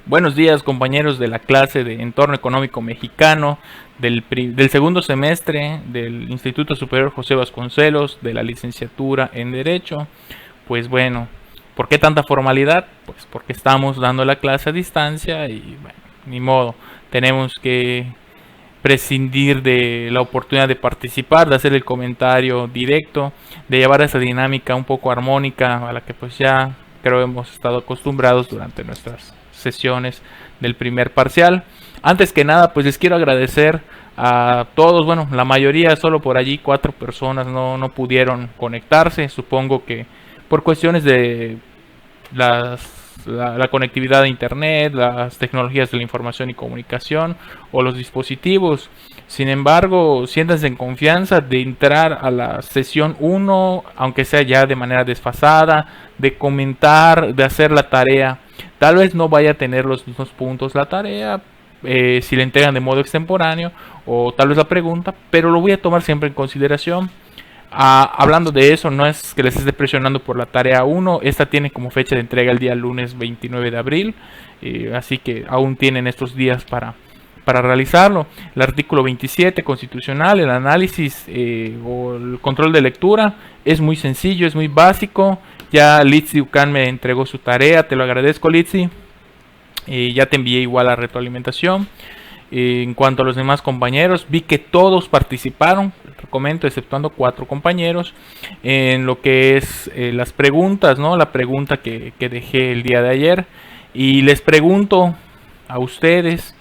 Buenos días, compañeros de la clase de Entorno Económico Mexicano del segundo semestre del Instituto Superior José Vasconcelos de la licenciatura en Derecho. Pues bueno, ¿por qué tanta formalidad? Pues porque estamos dando la clase a distancia y bueno, ni modo, tenemos que prescindir de la oportunidad de participar, de hacer el comentario directo, de llevar esa dinámica un poco armónica a la que pues ya creo hemos estado acostumbrados durante nuestras sesiones del primer parcial. Antes que nada, pues les quiero agradecer a todos, bueno, la mayoría, solo por allí 4 personas no pudieron conectarse, supongo que por cuestiones de la conectividad de internet, las tecnologías de la información y comunicación o los dispositivos. Sin embargo, siéntanse en confianza de entrar a la sesión 1, aunque sea ya de manera desfasada, de comentar, de hacer la tarea. Tal vez no vaya a tener los mismos puntos la tarea, si le entregan de modo extemporáneo, o tal vez la pregunta, pero lo voy a tomar siempre en consideración. Hablando de eso, no es que les esté presionando por la tarea 1, esta tiene como fecha de entrega el día lunes 29 de abril, así que aún tienen estos días para realizarlo. El artículo 27 constitucional, el análisis o el control de lectura es muy sencillo, es muy básico. Ya Litsi Ucan me entregó su tarea, te lo agradezco, Litsi. Ya te envié igual la retroalimentación. En cuanto a los demás compañeros, vi que todos participaron, comento, exceptuando 4 compañeros, en lo que es las preguntas, ¿no? La pregunta que dejé el día de ayer. Y les pregunto a ustedes,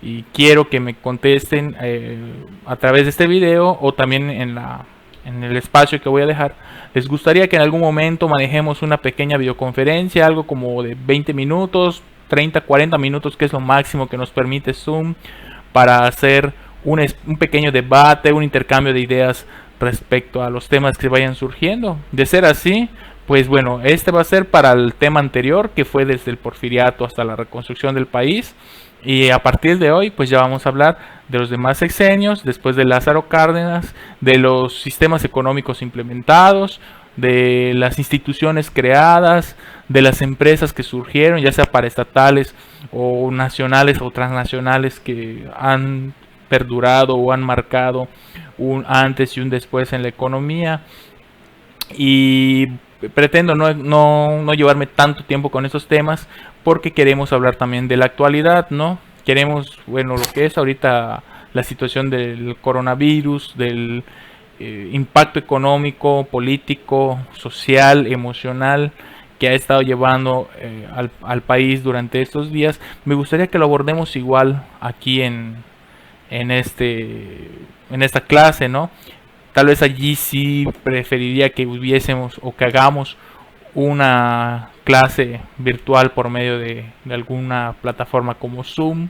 y quiero que me contesten a través de este video o también en el espacio que voy a dejar. ¿Les gustaría que en algún momento manejemos una pequeña videoconferencia, algo como de 20 minutos, 30, 40 minutos, que es lo máximo que nos permite Zoom, para hacer un pequeño debate, un intercambio de ideas respecto a los temas que vayan surgiendo? De ser así, pues bueno, este va a ser para el tema anterior, que fue desde el porfiriato hasta la reconstrucción del país. Y a partir de hoy, pues ya vamos a hablar de los demás sexenios, después de Lázaro Cárdenas, de los sistemas económicos implementados, de las instituciones creadas, de las empresas que surgieron, ya sea paraestatales o nacionales o transnacionales, que han perdurado o han marcado un antes y un después en la economía. Y pretendo no llevarme tanto tiempo con esos temas, porque queremos hablar también de la actualidad, ¿no? Queremos, bueno, lo que es ahorita la situación del coronavirus, del impacto económico, político, social, emocional que ha estado llevando al país durante estos días. Me gustaría que lo abordemos igual aquí en esta clase, ¿no? Tal vez allí sí preferiría que hubiésemos o que hagamos una clase virtual por medio de alguna plataforma como Zoom.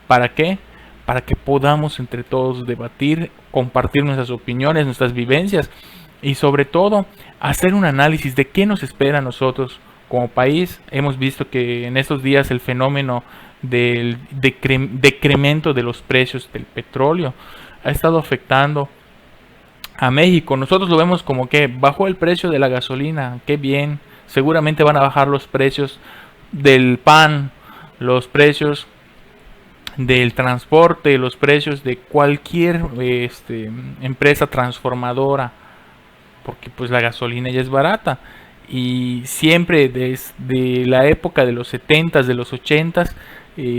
¿Para qué? Para que podamos entre todos debatir, compartir nuestras opiniones, nuestras vivencias y sobre todo hacer un análisis de qué nos espera a nosotros como país. Hemos visto que en estos días el fenómeno del decremento de los precios del petróleo ha estado afectando a México. Nosotros lo vemos como que bajó el precio de la gasolina, qué bien. Seguramente van a bajar los precios del pan, los precios del transporte, los precios de cualquier empresa transformadora, porque pues la gasolina ya es barata. Y siempre desde la época de los 70s, de los 80s,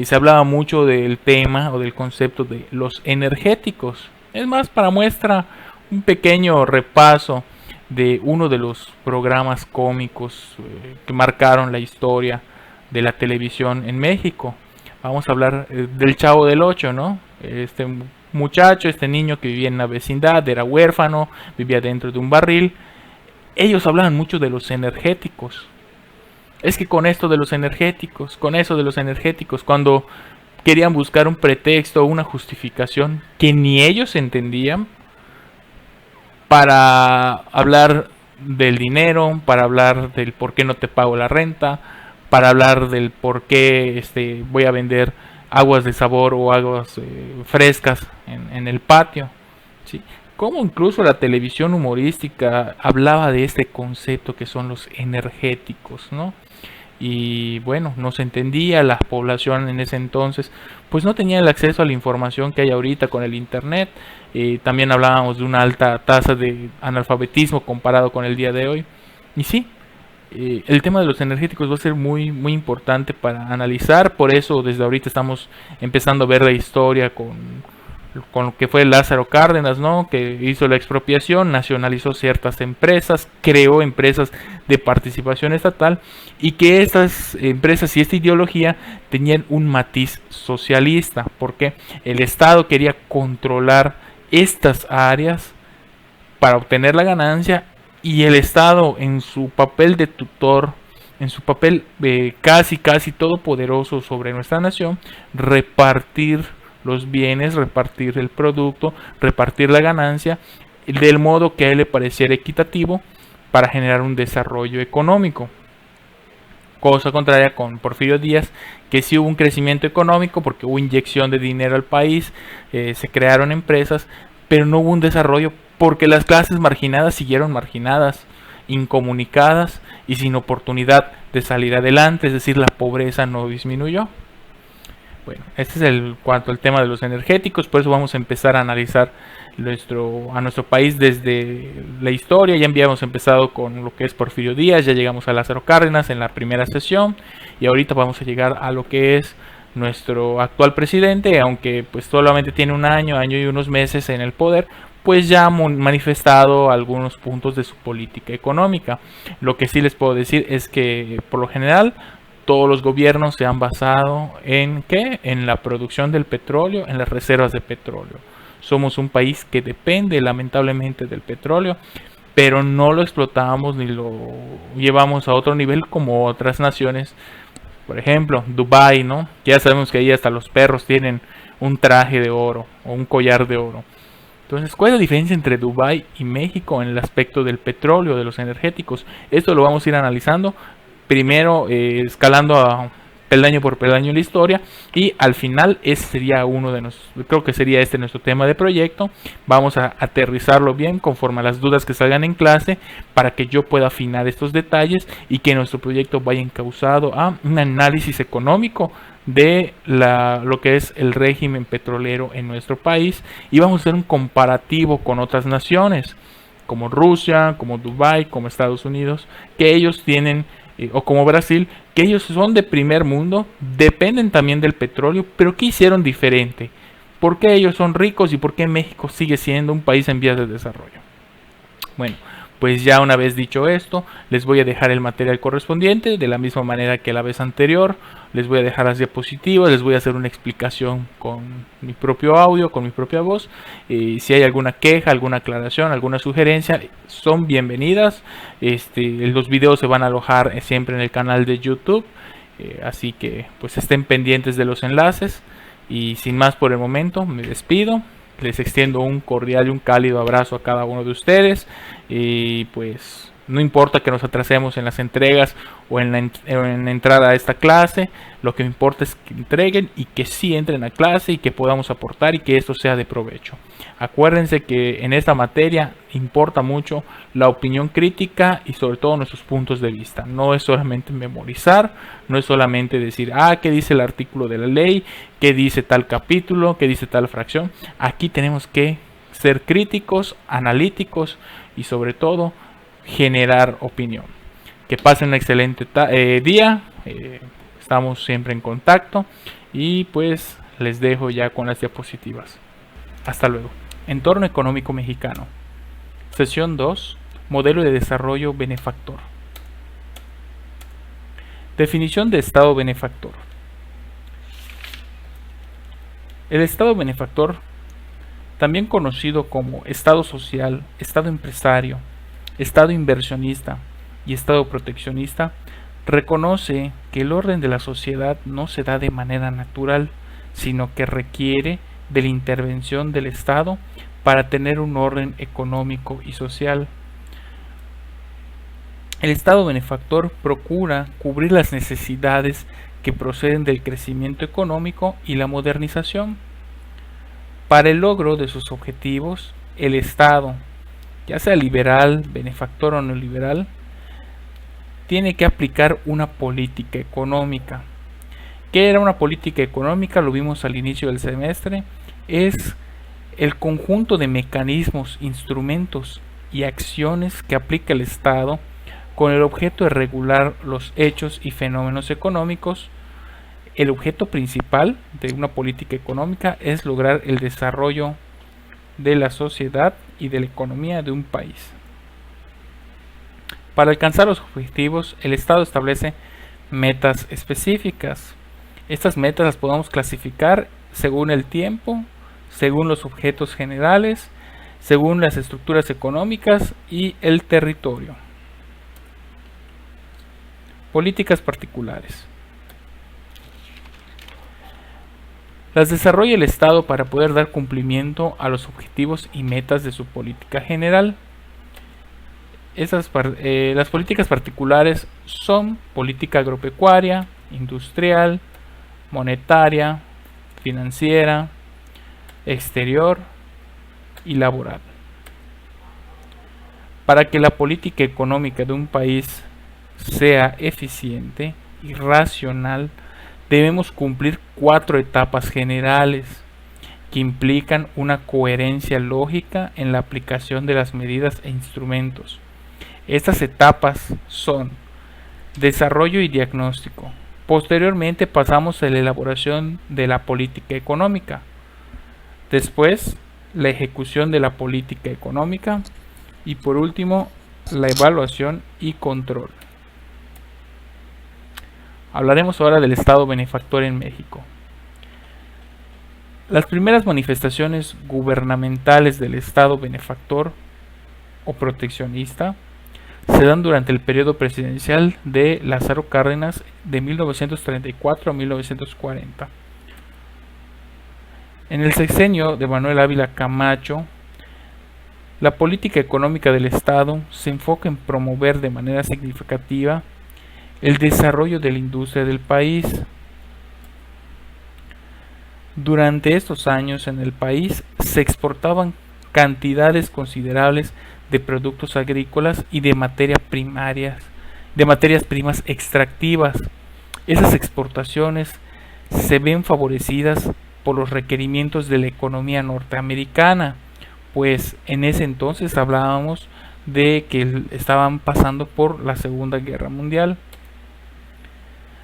se hablaba mucho del tema o del concepto de los energéticos. Es más, para muestra, un pequeño repaso de uno de los programas cómicos que marcaron la historia de la televisión en México. Vamos a hablar del Chavo del Ocho, ¿no? Este muchacho, este niño que vivía en la vecindad, era huérfano, vivía dentro de un barril. Ellos hablaban mucho de los energéticos. Es que con esto de los energéticos, con eso de los energéticos, cuando querían buscar un pretexto o una justificación que ni ellos entendían, para hablar del dinero, para hablar del por qué no te pago la renta, para hablar del por qué voy a vender aguas de sabor o aguas frescas en el patio, ¿sí? Como incluso la televisión humorística hablaba de este concepto que son los energéticos, ¿no? y bueno, no se entendía, la población en ese entonces pues no tenía el acceso a la información que hay ahorita con el internet. También hablábamos de una alta tasa de analfabetismo comparado con el día de hoy. Y sí, el tema de los energéticos va a ser muy importante para analizar. Por eso desde ahorita estamos empezando a ver la historia con lo que fue Lázaro Cárdenas, ¿no? Que hizo la expropiación, nacionalizó ciertas empresas, creó empresas de participación estatal, y que estas empresas y esta ideología tenían un matiz socialista, porque el Estado quería controlar estas áreas para obtener la ganancia, y el Estado en su papel de tutor, en su papel casi todopoderoso sobre nuestra nación, repartir los bienes, repartir el producto, repartir la ganancia del modo que a él le pareciera equitativo para generar un desarrollo económico. Cosa contraria con Porfirio Díaz, que sí hubo un crecimiento económico porque hubo inyección de dinero al país, se crearon empresas, pero no hubo un desarrollo porque las clases marginadas siguieron marginadas, incomunicadas y sin oportunidad de salir adelante, es decir, la pobreza no disminuyó. Bueno, este es el cuanto al tema de los energéticos, por eso vamos a empezar a analizar a nuestro país desde la historia. Ya habíamos empezado con lo que es Porfirio Díaz, ya llegamos a Lázaro Cárdenas en la primera sesión, y ahorita vamos a llegar a lo que es nuestro actual presidente, aunque pues solamente tiene un año y unos meses en el poder, pues ya ha manifestado algunos puntos de su política económica. Lo que sí les puedo decir es que por lo general todos los gobiernos se han basado en ¿qué? En la producción del petróleo, en las reservas de petróleo. Somos un país que depende lamentablemente del petróleo, pero no lo explotamos ni lo llevamos a otro nivel como otras naciones. Por ejemplo, Dubái, ¿no? Ya sabemos que ahí hasta los perros tienen un traje de oro o un collar de oro. Entonces, ¿cuál es la diferencia entre Dubái y México en el aspecto del petróleo, de los energéticos? Esto lo vamos a ir analizando. Primero escalando a peldaño por peldaño en la historia, y al final ese sería creo que sería este nuestro tema de proyecto. Vamos a aterrizarlo bien conforme a las dudas que salgan en clase, para que yo pueda afinar estos detalles y que nuestro proyecto vaya encauzado a un análisis económico de lo que es el régimen petrolero en nuestro país, y vamos a hacer un comparativo con otras naciones como Rusia, como Dubái, como Estados Unidos, que ellos tienen o como Brasil, que ellos son de primer mundo, dependen también del petróleo, pero ¿qué hicieron diferente? ¿Por qué ellos son ricos y por qué México sigue siendo un país en vías de desarrollo? Bueno, pues ya una vez dicho esto, les voy a dejar el material correspondiente, de la misma manera que la vez anterior. Les voy a dejar las diapositivas, les voy a hacer una explicación con mi propio audio, con mi propia voz. Si hay alguna queja, alguna aclaración, alguna sugerencia, son bienvenidas. Los videos se van a alojar siempre en el canal de YouTube, así que pues estén pendientes de los enlaces. Y sin más por el momento, me despido. Les extiendo un cordial y un cálido abrazo a cada uno de ustedes. Y pues no importa que nos atrasemos en las entregas o en la entrada a esta clase, lo que me importa es que entreguen y que sí entren a clase y que podamos aportar y que esto sea de provecho. Acuérdense que en esta materia importa mucho la opinión crítica y sobre todo nuestros puntos de vista. No es solamente memorizar, no es solamente decir, ¿qué dice el artículo de la ley? ¿Qué dice tal capítulo? ¿Qué dice tal fracción? Aquí tenemos que ser críticos, analíticos y sobre todo generar opinión. Que pasen un excelente día. Estamos siempre en contacto y pues les dejo ya con las diapositivas. Hasta luego. Entorno económico mexicano. Sesión 2. Modelo de desarrollo benefactor. Definición de Estado benefactor. El Estado benefactor, también conocido como Estado social, Estado empresario, Estado inversionista y Estado proteccionista, reconoce que el orden de la sociedad no se da de manera natural, sino que requiere de la intervención del Estado para tener un orden económico y social. El Estado benefactor procura cubrir las necesidades que proceden del crecimiento económico y la modernización. Para el logro de sus objetivos, el Estado, ya sea liberal, benefactor o neoliberal, tiene que aplicar una política económica. ¿Qué era una política económica? Lo vimos al inicio del semestre. Es el conjunto de mecanismos, instrumentos y acciones que aplica el Estado con el objeto de regular los hechos y fenómenos económicos. El objeto principal de una política económica es lograr el desarrollo de la sociedad y de la economía de un país. Para alcanzar los objetivos, el Estado establece metas específicas. Estas metas las podemos clasificar según el tiempo, según los objetos generales, según las estructuras económicas y el territorio. Políticas particulares. Las desarrolla el Estado para poder dar cumplimiento a los objetivos y metas de su política general. Las políticas particulares son política agropecuaria, industrial, monetaria, financiera, exterior y laboral. Para que la política económica de un país sea eficiente y racional, debemos cumplir 4 etapas generales que implican una coherencia lógica en la aplicación de las medidas e instrumentos. Estas etapas son desarrollo y diagnóstico. Posteriormente pasamos a la elaboración de la política económica. Después, la ejecución de la política económica. Y por último, la evaluación y control. Hablaremos ahora del Estado benefactor en México. Las primeras manifestaciones gubernamentales del Estado benefactor o proteccionista se dan durante el periodo presidencial de Lázaro Cárdenas de 1934 a 1940. En el sexenio de Manuel Ávila Camacho, la política económica del Estado se enfoca en promover de manera significativa el desarrollo de la industria del país. Durante estos años en el país se exportaban cantidades considerables de productos agrícolas y de materias primas extractivas. Esas exportaciones se ven favorecidas por los requerimientos de la economía norteamericana, pues en ese entonces hablábamos de que estaban pasando por la Segunda Guerra Mundial.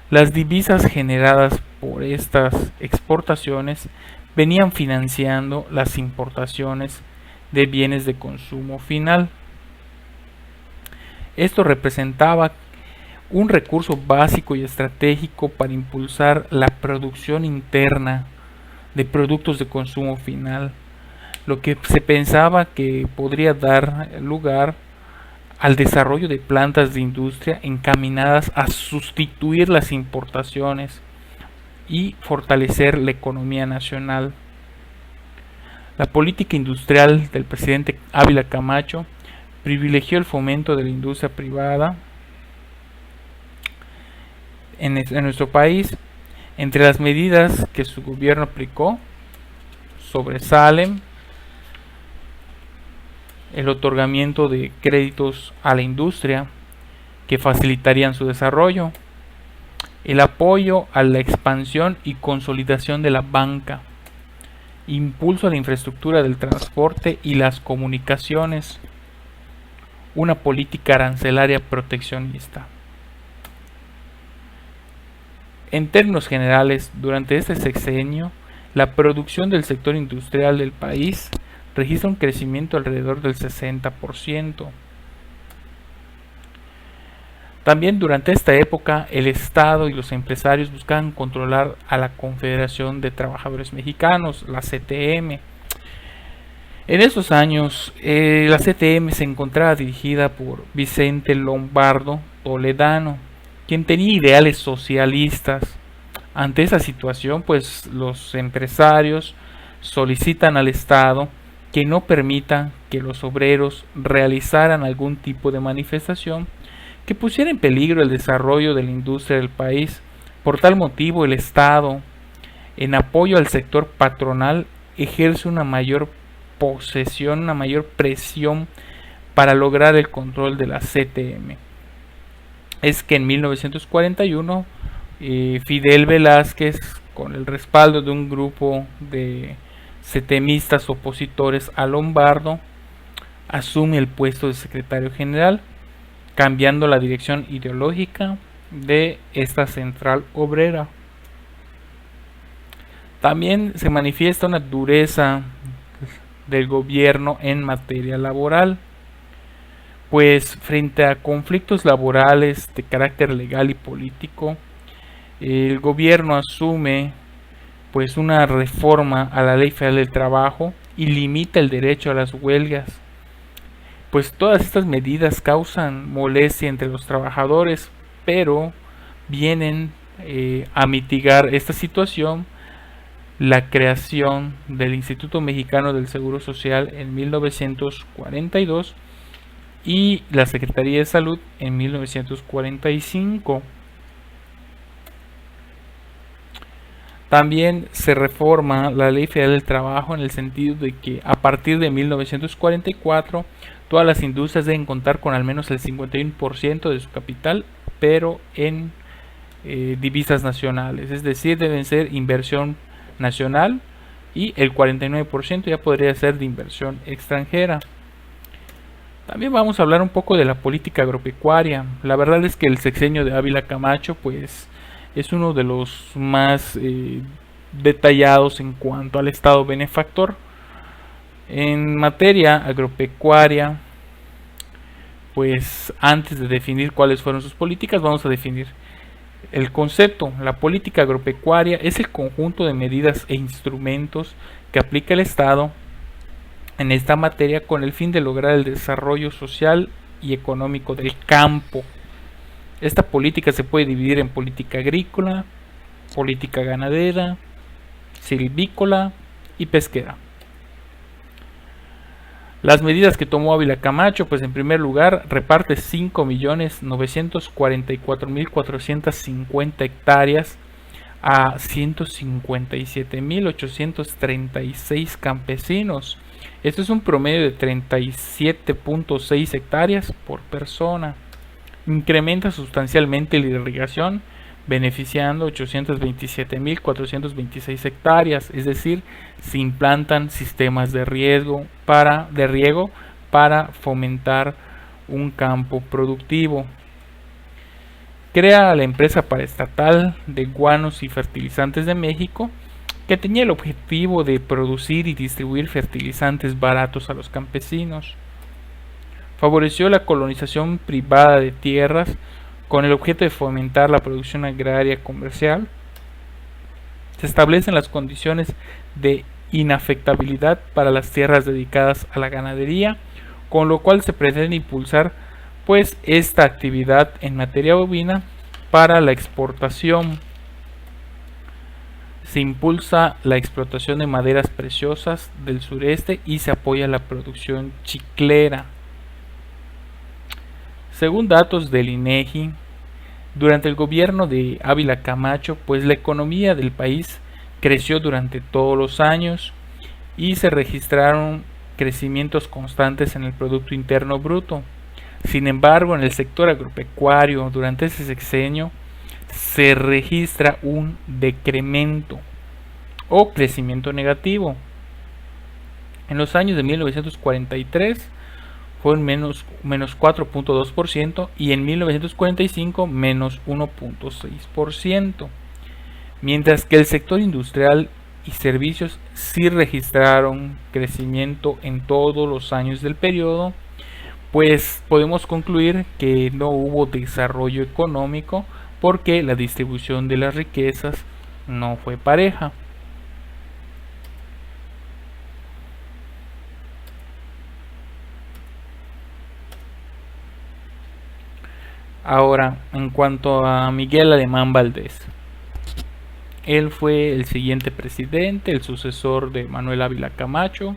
Las divisas generadas por estas exportaciones venían financiando las importaciones de bienes de consumo final. Esto representaba un recurso básico y estratégico para impulsar la producción interna de productos de consumo final, lo que se pensaba que podría dar lugar al desarrollo de plantas de industria encaminadas a sustituir las importaciones y fortalecer la economía nacional. La política industrial del presidente Ávila Camacho privilegió el fomento de la industria privada en nuestro país. Entre las medidas que su gobierno aplicó sobresalen el otorgamiento de créditos a la industria que facilitarían su desarrollo, el apoyo a la expansión y consolidación de la banca, impulso a la infraestructura del transporte y las comunicaciones, una política arancelaria proteccionista. En términos generales, durante este sexenio, la producción del sector industrial del país registra un crecimiento alrededor del 60%. También durante esta época, el Estado y los empresarios buscaban controlar a la Confederación de Trabajadores Mexicanos, la CTM. En esos años, la CTM se encontraba dirigida por Vicente Lombardo Toledano, quien tenía ideales socialistas. Ante esa situación, pues los empresarios solicitan al Estado que no permita que los obreros realizaran algún tipo de manifestación que pusiera en peligro el desarrollo de la industria del país. Por tal motivo, el Estado, en apoyo al sector patronal, ejerce una mayor posesión, una mayor presión para lograr el control de la CTM. es que en 1941 Fidel Velázquez, con el respaldo de un grupo de setemistas opositores a Lombardo, asume el puesto de secretario general, cambiando la dirección ideológica de esta central obrera. También se manifiesta una dureza del gobierno en materia laboral, pues frente a conflictos laborales de carácter legal y político, el gobierno asume pues una reforma a la Ley Federal del Trabajo y limita el derecho a las huelgas. Pues todas estas medidas causan molestia entre los trabajadores, pero vienen a mitigar esta situación la creación del Instituto Mexicano del Seguro Social en 1942 y la Secretaría de Salud en 1945. También se reforma la Ley Federal del Trabajo en el sentido de que a partir de 1944 todas las industrias deben contar con al menos el 51% de su capital, pero en divisas nacionales, es decir, deben ser inversión nacional y el 49% ya podría ser de inversión extranjera. También vamos a hablar un poco de la política agropecuaria. La verdad es que el sexenio de Ávila Camacho pues es uno de los más detallados en cuanto al Estado benefactor. En materia agropecuaria, pues antes de definir cuáles fueron sus políticas, vamos a definir el concepto. La política agropecuaria es el conjunto de medidas e instrumentos que aplica el Estado en esta materia con el fin de lograr el desarrollo social y económico del campo. Esta política se puede dividir en política agrícola, política ganadera, silvícola y pesquera. Las medidas que tomó Ávila Camacho, pues en primer lugar reparte 5.944.450 hectáreas a 157.836 campesinos. Esto es un promedio de 37.6 hectáreas por persona. Incrementa sustancialmente la irrigación, beneficiando 827.426 hectáreas, es decir, se implantan sistemas de riego para fomentar un campo productivo. Crea la empresa paraestatal de Guanos y Fertilizantes de México, que tenía el objetivo de producir y distribuir fertilizantes baratos a los campesinos. Favoreció la colonización privada de tierras con el objeto de fomentar la producción agraria comercial. Se establecen las condiciones de inafectabilidad para las tierras dedicadas a la ganadería, con lo cual se pretende impulsar pues esta actividad en materia bovina para la exportación. Se impulsa la explotación de maderas preciosas del sureste y se apoya la producción chiclera. Según datos del INEGI, durante el gobierno de Ávila Camacho, pues la economía del país creció durante todos los años y se registraron crecimientos constantes en el Producto Interno Bruto. Sin embargo, en el sector agropecuario, durante ese sexenio, se registra un decremento o crecimiento negativo. En los años de 1943 fue un menos 4.2% y en 1945 menos 1.6%, mientras que el sector industrial y servicios sí registraron crecimiento en todos los años del periodo. Pues podemos concluir que no hubo desarrollo económico porque la distribución de las riquezas no fue pareja. Ahora, en cuanto a Miguel Alemán Valdés, él fue el siguiente presidente, el sucesor de Manuel Ávila Camacho.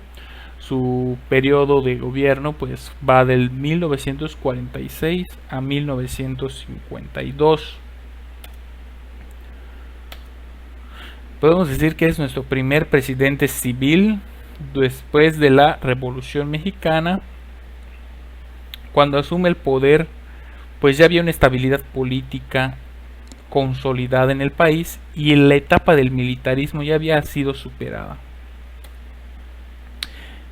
Su periodo de gobierno pues va del 1946 a 1952. Podemos decir que es nuestro primer presidente civil después de la Revolución Mexicana, cuando asume el poder pues ya había una estabilidad política consolidada en el país y la etapa del militarismo ya había sido superada.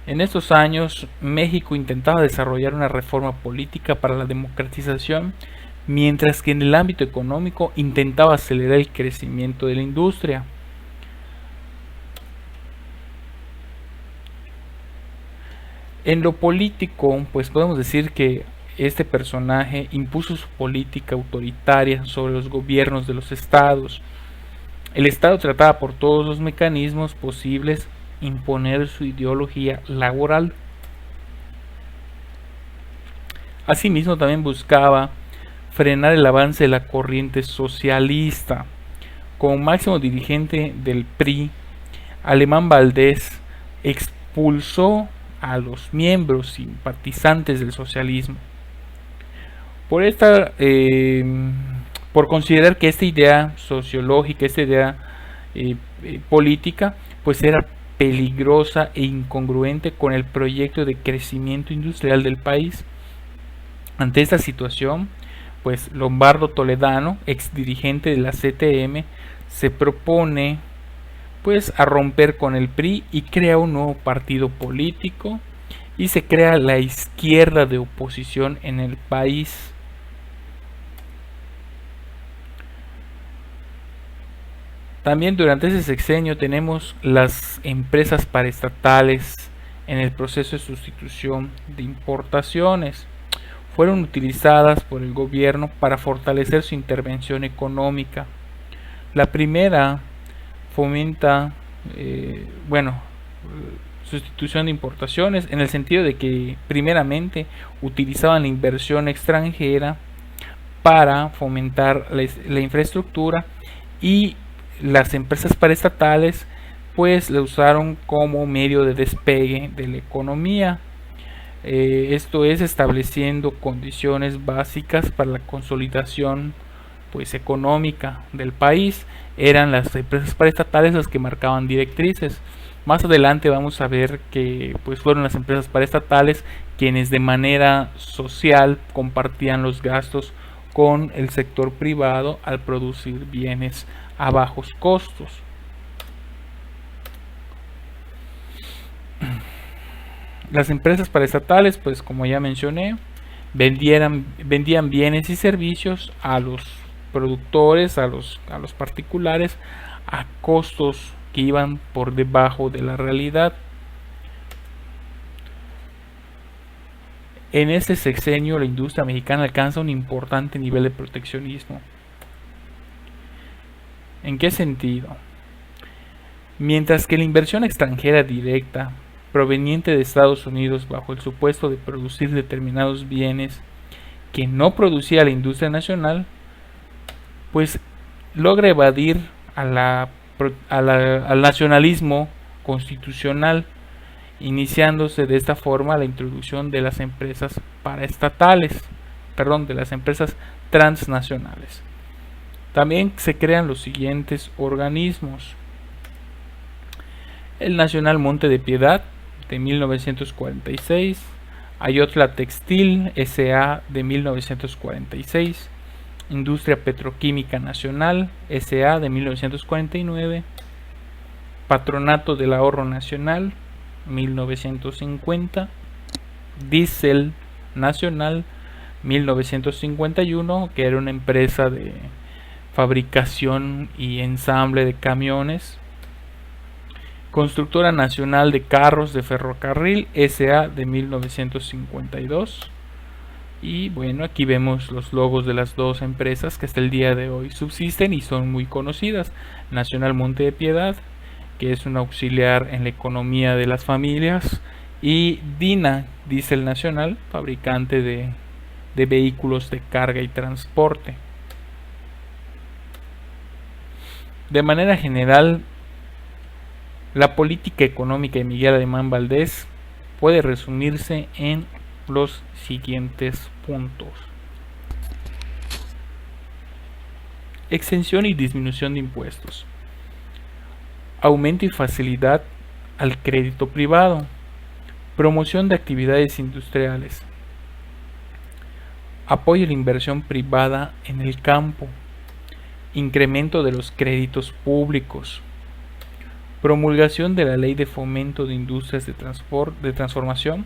En estos años, México intentaba desarrollar una reforma política para la democratización, mientras que en el ámbito económico intentaba acelerar el crecimiento de la industria. En lo político, pues podemos decir que este personaje impuso su política autoritaria sobre los gobiernos de los estados. El estado trataba por todos los mecanismos posibles imponer su ideología laboral. Asimismo, también buscaba frenar el avance de la corriente socialista. Como máximo dirigente del PRI, Alemán Valdés expulsó a los miembros simpatizantes del socialismo por considerar que esta idea sociológica, esta idea política, pues era peligrosa e incongruente con el proyecto de crecimiento industrial del país. Ante esta situación, pues Lombardo Toledano, ex dirigente de la CTM, se propone pues a romper con el PRI y crea un nuevo partido político y se crea la izquierda de oposición en el país. También durante ese sexenio tenemos las empresas paraestatales en el proceso de sustitución de importaciones. Fueron utilizadas por el gobierno para fortalecer su intervención económica. La primera fomenta, sustitución de importaciones en el sentido de que primeramente utilizaban la inversión extranjera para fomentar la infraestructura y las empresas paraestatales pues la usaron como medio de despegue de la economía. Esto es estableciendo condiciones básicas para la consolidación pues económica del país. Eran las empresas paraestatales las que marcaban directrices. Más adelante vamos a ver que pues fueron las empresas paraestatales quienes de manera social compartían los gastos con el sector privado al producir bienes a bajos costos. Las empresas paraestatales, pues como ya mencioné, vendían bienes y servicios a los productores, a los particulares, a costos que iban por debajo de la realidad. En este sexenio la industria mexicana alcanza un importante nivel de proteccionismo. ¿En qué sentido? Mientras que la inversión extranjera directa proveniente de Estados Unidos bajo el supuesto de producir determinados bienes que no producía la industria nacional, pues logra evadir al nacionalismo constitucional, iniciándose de esta forma la introducción de las empresas de las empresas transnacionales. También se crean los siguientes organismos: el Nacional Monte de Piedad de 1946, Ayotla Textil S.A. de 1946, Industria Petroquímica Nacional S.A. de 1949, Patronato del Ahorro Nacional 1950, Diesel Nacional 1951, que era una empresa de fabricación y ensamble de camiones, Constructora Nacional de Carros de Ferrocarril S.A. de 1952. Y bueno, aquí vemos los logos de las dos empresas que hasta el día de hoy subsisten y son muy conocidas. Nacional Monte de Piedad, que es un auxiliar en la economía de las familias, y DINA, Diesel Nacional, fabricante de vehículos de carga y transporte. De manera general, la política económica de Miguel Alemán Valdés puede resumirse en los siguientes puntos: exención y disminución de impuestos, aumento y facilidad al crédito privado, promoción de actividades industriales, Apoyo a la inversión privada en el campo. Incremento de los créditos públicos. Promulgación de la Ley de Fomento de Industrias de Transformación.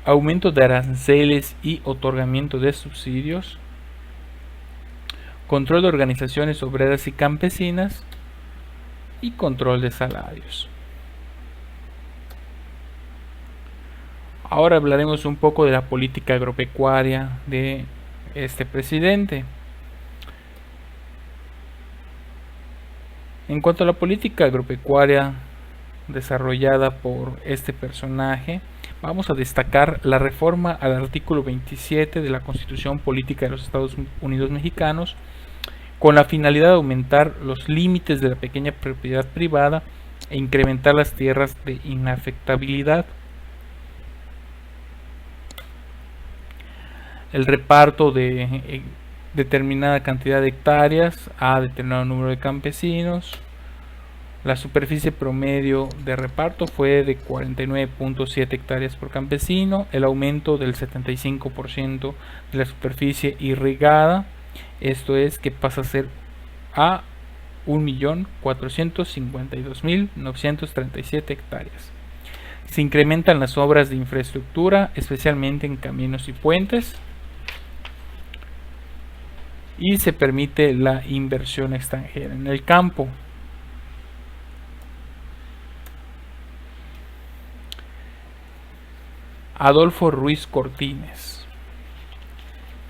Aumento de aranceles y otorgamiento de subsidios. Control de organizaciones obreras y campesinas. Y control de salarios. Ahora hablaremos un poco de la política agropecuaria de este presidente. En cuanto a la política agropecuaria desarrollada por este personaje, vamos a destacar la reforma al artículo 27 de la Constitución Política de los Estados Unidos Mexicanos, con la finalidad de aumentar los límites de la pequeña propiedad privada e incrementar las tierras de inafectabilidad. El reparto de determinada cantidad de hectáreas a determinado número de campesinos. La superficie promedio de reparto fue de 49.7 hectáreas por campesino. El aumento del 75% de la superficie irrigada, esto es que pasa a ser a 1.452.937 hectáreas. Se incrementan las obras de infraestructura, especialmente en caminos y puentes. Y se permite la inversión extranjera en el campo. Adolfo Ruiz Cortines.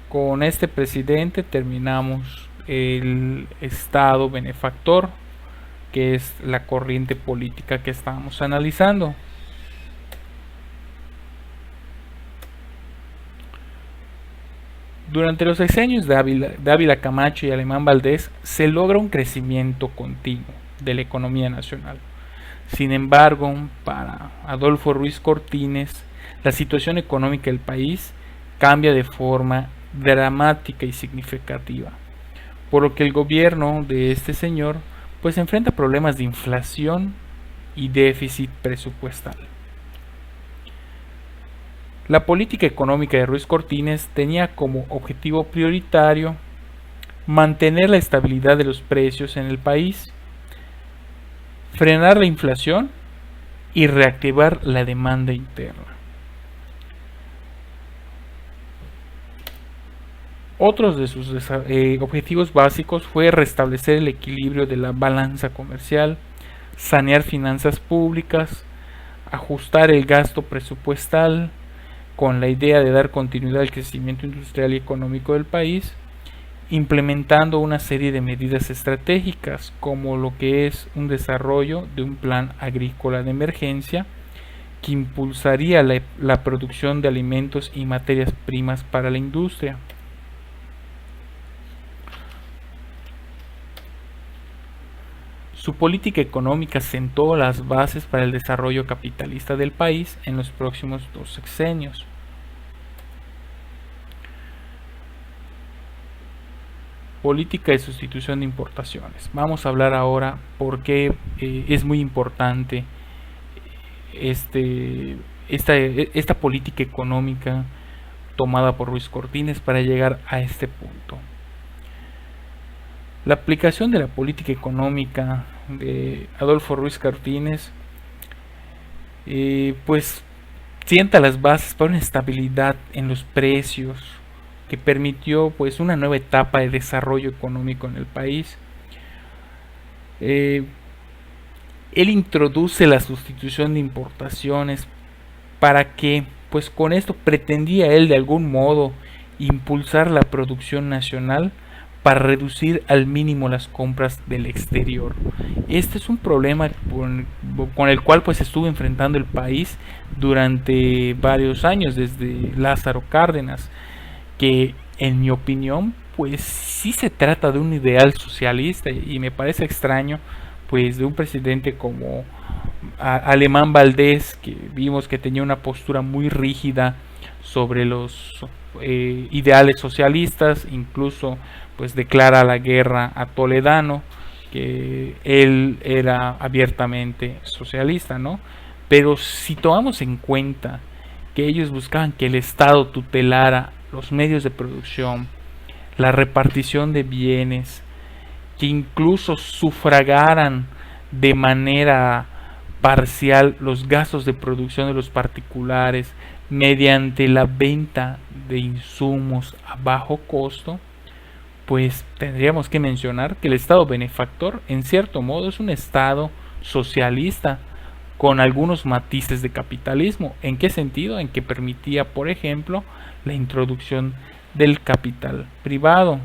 Con este presidente terminamos el estado benefactor, que es la corriente política que estábamos analizando. Durante los sexenios de Ávila Camacho y Alemán Valdés se logra un crecimiento continuo de la economía nacional. Sin embargo, para Adolfo Ruiz Cortines, la situación económica del país cambia de forma dramática y significativa, por lo que el gobierno de este señor pues enfrenta problemas de inflación y déficit presupuestal. La política económica de Ruiz Cortines tenía como objetivo prioritario mantener la estabilidad de los precios en el país, frenar la inflación y reactivar la demanda interna. Otros de sus objetivos básicos fue restablecer el equilibrio de la balanza comercial, sanear finanzas públicas, ajustar el gasto presupuestal, con la idea de dar continuidad al crecimiento industrial y económico del país, implementando una serie de medidas estratégicas como lo que es un desarrollo de un plan agrícola de emergencia que impulsaría la producción de alimentos y materias primas para la industria. Su política económica sentó las bases para el desarrollo capitalista del país en los próximos 2 sexenios. Política de sustitución de importaciones. Vamos a hablar ahora por qué es muy importante esta política económica tomada por Ruiz Cortines para llegar a este punto. La aplicación de la política económica de Adolfo Ruiz Cortines pues sienta las bases para una estabilidad en los precios que permitió pues una nueva etapa de desarrollo económico en el país. Él introduce la sustitución de importaciones para que pues con esto pretendía él de algún modo impulsar la producción nacional para reducir al mínimo las compras del exterior. Este es un problema con el cual pues estuvo enfrentando el país durante varios años, desde Lázaro Cárdenas, que en mi opinión pues sí se trata de un ideal socialista, y me parece extraño pues de un presidente como Alemán Valdés, que vimos que tenía una postura muy rígida sobre los ideales socialistas, incluso pues declara la guerra a Toledano, que él era abiertamente socialista, ¿no? Pero si tomamos en cuenta que ellos buscaban que el Estado tutelara los medios de producción, la repartición de bienes, que incluso sufragaran de manera parcial los gastos de producción de los particulares mediante la venta de insumos a bajo costo, pues tendríamos que mencionar que el Estado benefactor en cierto modo es un Estado socialista con algunos matices de capitalismo. ¿En qué sentido? En que permitía, por ejemplo, la introducción del capital privado.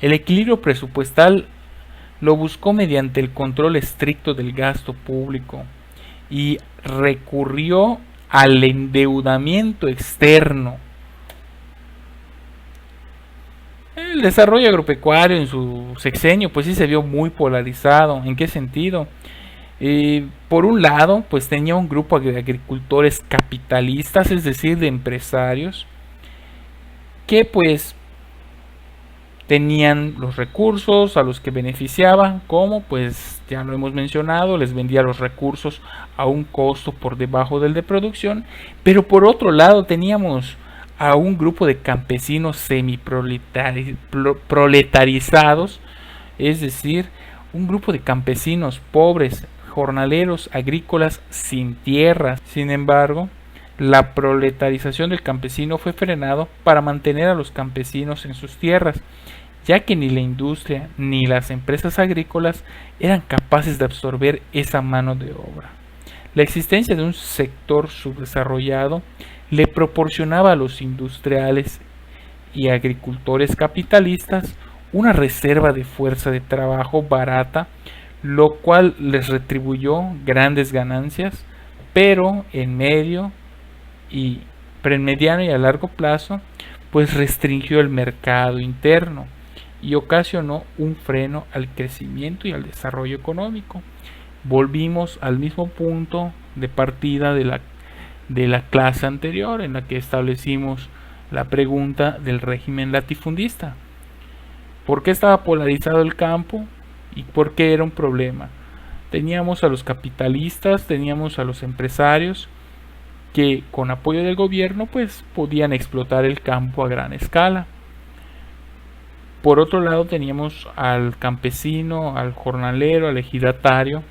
El equilibrio presupuestal lo buscó mediante el control estricto del gasto público y recurrió al endeudamiento externo. El desarrollo agropecuario en su sexenio pues sí se vio muy polarizado. ¿En qué sentido? Por un lado pues tenía un grupo de agricultores capitalistas, es decir, de empresarios, que pues tenían los recursos a los que beneficiaban, como pues ya lo hemos mencionado, les vendía los recursos a un costo por debajo del de producción. Pero por otro lado teníamos a un grupo de campesinos semiproletarizados, es decir, un grupo de campesinos pobres, jornaleros, agrícolas sin tierras. Sin embargo, la proletarización del campesino fue frenado para mantener a los campesinos en sus tierras, ya que ni la industria ni las empresas agrícolas eran capaces de absorber esa mano de obra. La existencia de un sector subdesarrollado le proporcionaba a los industriales y agricultores capitalistas una reserva de fuerza de trabajo barata, lo cual les retribuyó grandes ganancias, pero en mediano y a largo plazo, pues restringió el mercado interno y ocasionó un freno al crecimiento y al desarrollo económico. Volvimos al mismo punto de partida de la clase anterior, en la que establecimos la pregunta del régimen latifundista. ¿Por qué estaba polarizado el campo y por qué era un problema? Teníamos a los capitalistas, teníamos a los empresarios que con apoyo del gobierno pues podían explotar el campo a gran escala. Por otro lado teníamos al campesino, al jornalero, al ejidatario,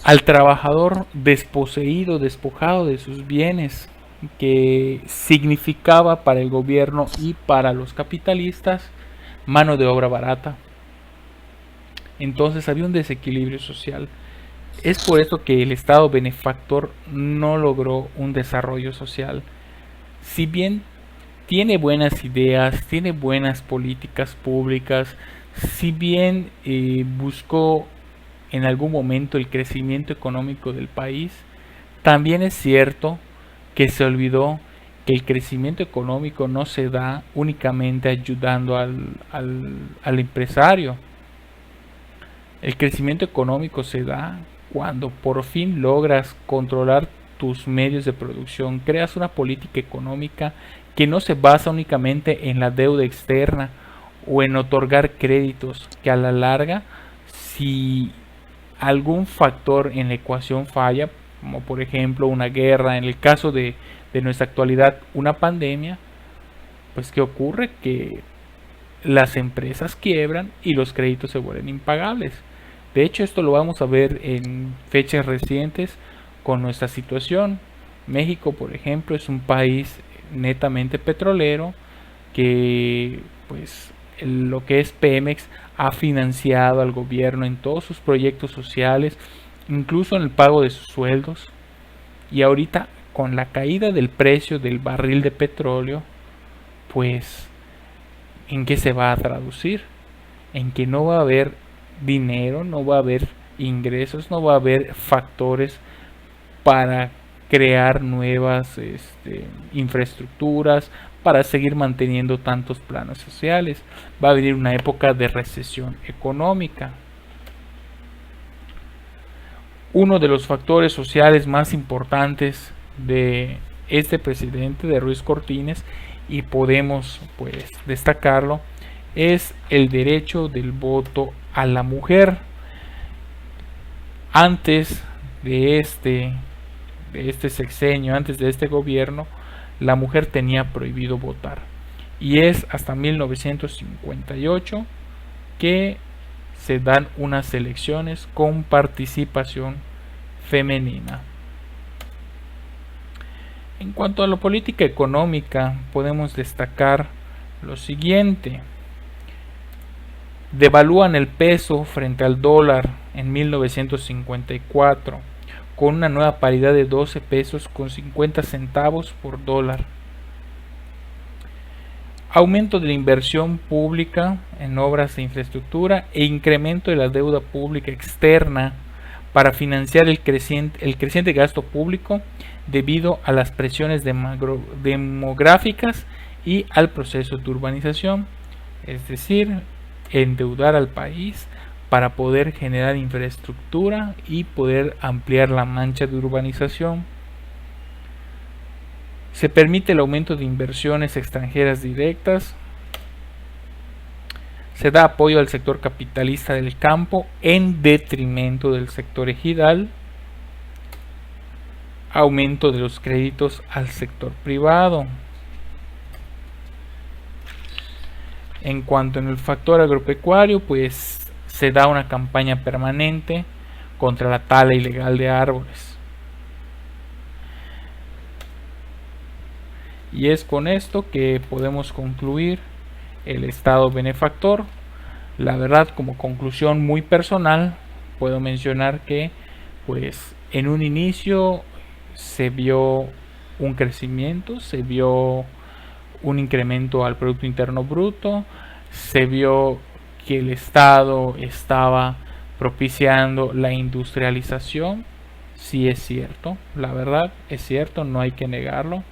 al trabajador desposeído, despojado de sus bienes, que significaba para el gobierno y para los capitalistas mano de obra barata. Entonces había un desequilibrio social. Es por eso que el Estado benefactor no logró un desarrollo social. Si bien tiene buenas ideas, tiene buenas políticas públicas, si bien buscó en algún momento el crecimiento económico del país, también es cierto que se olvidó que el crecimiento económico no se da únicamente ayudando al empresario. El crecimiento económico se da cuando por fin logras controlar tus medios de producción, creas una política económica que no se basa únicamente en la deuda externa o en otorgar créditos, que a la larga, si algún factor en la ecuación falla, como por ejemplo una guerra, en el caso de nuestra actualidad una pandemia, pues ¿qué ocurre? Que las empresas quiebran y los créditos se vuelven impagables. De hecho, esto lo vamos a ver en fechas recientes con nuestra situación. México, por ejemplo, es un país netamente petrolero que pues lo que es Pemex ha financiado al gobierno en todos sus proyectos sociales, incluso en el pago de sus sueldos. Y ahorita con la caída del precio del barril de petróleo, pues ¿en qué se va a traducir? En que no va a haber dinero, no va a haber ingresos, no va a haber factores para crear nuevas infraestructuras, para seguir manteniendo tantos planos sociales. Va a venir una época de recesión económica. Uno de los factores sociales más importantes de este presidente, de Ruiz Cortines, y podemos pues destacarlo, es el derecho del voto a la mujer. Antes de de este sexenio, antes de este gobierno, la mujer tenía prohibido votar. Y es hasta 1958 que se dan unas elecciones con participación femenina. En cuanto a la política económica, podemos destacar lo siguiente. Devalúan el peso frente al dólar en 1954 con una nueva paridad de 12 pesos con 50 centavos por dólar. Aumento de la inversión pública en obras de infraestructura e incremento de la deuda pública externa para financiar el creciente gasto público debido a las presiones demográficas y al proceso de urbanización, es decir, endeudar al país para poder generar infraestructura y poder ampliar la mancha de urbanización. Se permite el aumento de inversiones extranjeras directas. Se da apoyo al sector capitalista del campo en detrimento del sector ejidal. Aumento de los créditos al sector privado. En cuanto en el factor agropecuario, pues se da una campaña permanente contra la tala ilegal de árboles. Y es con esto que podemos concluir el estado benefactor. La verdad, como conclusión muy personal, puedo mencionar que pues en un inicio se vio un crecimiento, se vio un incremento al Producto Interno Bruto, se vio que el Estado estaba propiciando la industrialización. Sí es cierto, la verdad es cierto, no hay que negarlo.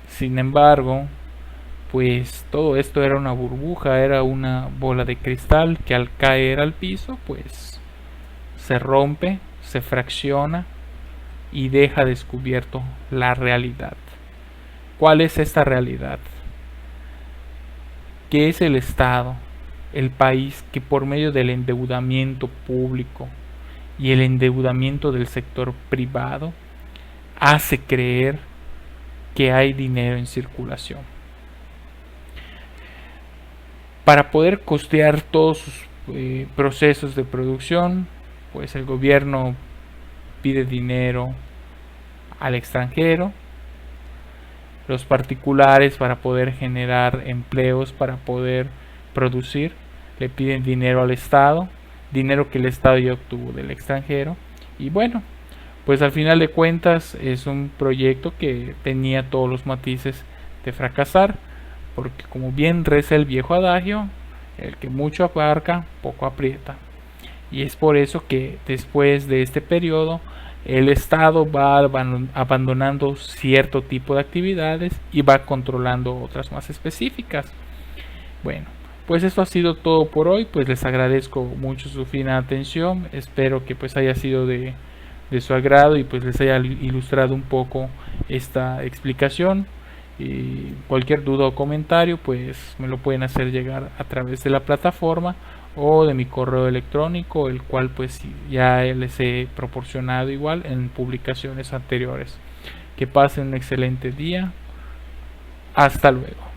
Sin embargo, pues todo esto era una burbuja, era una bola de cristal que al caer al piso pues se rompe, se fracciona y deja descubierto la realidad. ¿Cuál es esta realidad? Que es el Estado, el país que por medio del endeudamiento público y el endeudamiento del sector privado hace creer que hay dinero en circulación. Para poder costear todos sus procesos de producción, pues el gobierno pide dinero al extranjero, los particulares para poder generar empleos, para poder producir, le piden dinero al Estado, dinero que el Estado ya obtuvo del extranjero. Y bueno, pues al final de cuentas es un proyecto que tenía todos los matices de fracasar, porque como bien reza el viejo adagio, el que mucho abarca, poco aprieta. Y es por eso que después de este periodo el Estado va abandonando cierto tipo de actividades y va controlando otras más específicas. Bueno, pues esto ha sido todo por hoy, pues les agradezco mucho su fina atención, espero que pues haya sido de su agrado y pues les haya ilustrado un poco esta explicación. Y cualquier duda o comentario pues me lo pueden hacer llegar a través de la plataforma o de mi correo electrónico, el cual pues ya les he proporcionado igual en publicaciones anteriores. Que pasen un excelente día. Hasta luego.